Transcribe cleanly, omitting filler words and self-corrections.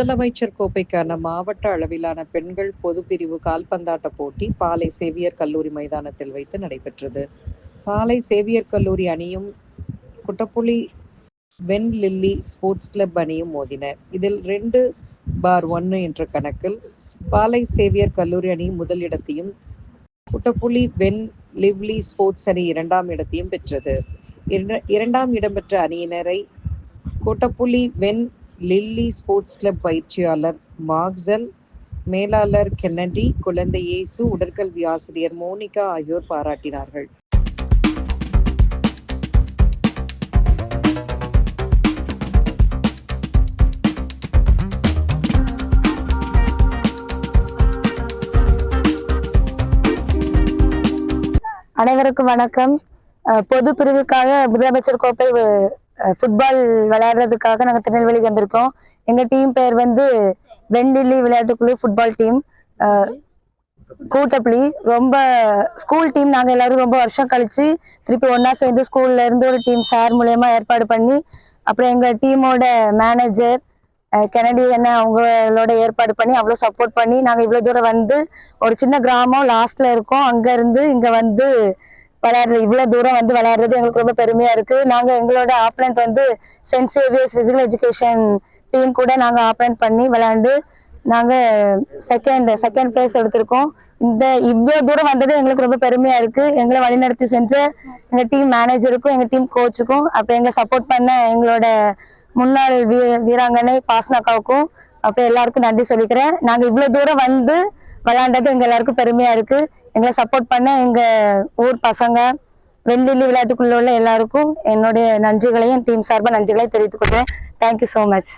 முதலமைச்சர் கோப்பைக்கான மாவட்ட அளவிலான பெண்கள் பொதுப்பிரிவு கால்பந்தாட்ட போட்டி பாளை சேவியர் கல்லூரி மைதானத்தில் வைத்து நடைபெற்றது. பாளை சேவியர் கல்லூரி அணியும் குட்டப்புலி வென் லில்லி ஸ்போர்ட்ஸ் கிளப் அணியும் மோதின. இதில் 2-1 என்ற கணக்கில் பாளை சேவியர் கல்லூரி அணி முதல் இடத்தையும், குட்டப்புலி வென் லிவ்லி ஸ்போர்ட்ஸ் அணி 2ஆம் இடத்தையும் பெற்றது. 2ஆம் இடம் பெற்ற அணியினரை குட்டப்புலி வென் லில்லி ஸ்போர்ட்ஸ் கிளப் பயிற்சியாளர் மார்க்சல், மேலாளர் கென்னடி, குழந்தை இயேசு, உடற்கல்வி ஆசிரியர் மோனிகா ஆகியோர் பாராட்டினார்கள். அனைவருக்கும் வணக்கம். பொது பிரிவுக்காக முதலமைச்சர் கோப்பை ஃபுட்பால் விளையாடுறதுக்காக நாங்கள் திருநெல்வேலிக்கு வந்திருக்கோம். எங்கள் டீம் பேர் வந்து வெண்லில்லி விளையாட்டுக்குழு ஃபுட்பால் டீம். கூட்டப்புலி ரொம்ப ஸ்கூல் டீம். நாங்கள் எல்லாரும் ரொம்ப வருஷம் கழிச்சு திருப்பி ஒன்றா சேர்ந்து ஸ்கூல்ல இருந்து ஒரு டீம் சார் மூலயமா ஏற்பாடு பண்ணி, அப்புறம் எங்கள் டீமோட மேனேஜர் கெனடி என்ன அவங்களோட ஏற்பாடு பண்ணி அவ்வளோ சப்போர்ட் பண்ணி நாங்கள் இவ்வளோ தூரம் வந்து ஒரு சின்ன கிராமம் லாஸ்ட்ல இருக்கோம். அங்கேருந்து இங்கே வந்து விளையாடுறது, இவ்வளோ தூரம் வந்து விளையாடுறது எங்களுக்கு ரொம்ப பெருமையாக இருக்குது. நாங்கள் எங்களோட ஆப்பனண்ட் வந்து saint Xavier's physical education team கூட நாங்கள் ஆப்பனண்ட் பண்ணி விளையாண்டு நாங்கள் செகண்ட் பிளேஸ் எடுத்திருக்கோம். இவ்வளோ தூரம் வந்தது எங்களுக்கு ரொம்ப பெருமையாக இருக்குது. எங்களை வழிநடத்தி செஞ்ச எங்கள் டீம் மேனேஜருக்கும் எங்கள் டீம் கோச்சுக்கும், அப்புறம் எங்களை சப்போர்ட் பண்ண எங்களோட முன்னாள் வீராங்கனை பாஸ்னாக்காவுக்கும் அப்புறம் எல்லாருக்கும் நன்றி சொல்லிக்கிறேன். நாங்கள் இவ்வளோ தூரம் வந்து விளையாண்டது எங்க எல்லாருக்கும் பெருமையா இருக்கு. எங்களை சப்போர்ட் பண்ண எங்க ஊர் பசங்க, வெண்லில்லி விளையாட்டுக்குள்ள உள்ள எல்லாருக்கும் என்னுடைய நன்றிகளையும் டீம் சார்பாக நன்றிகளையும் தெரிவித்துக் கொள்கிறேன். Thank you so much.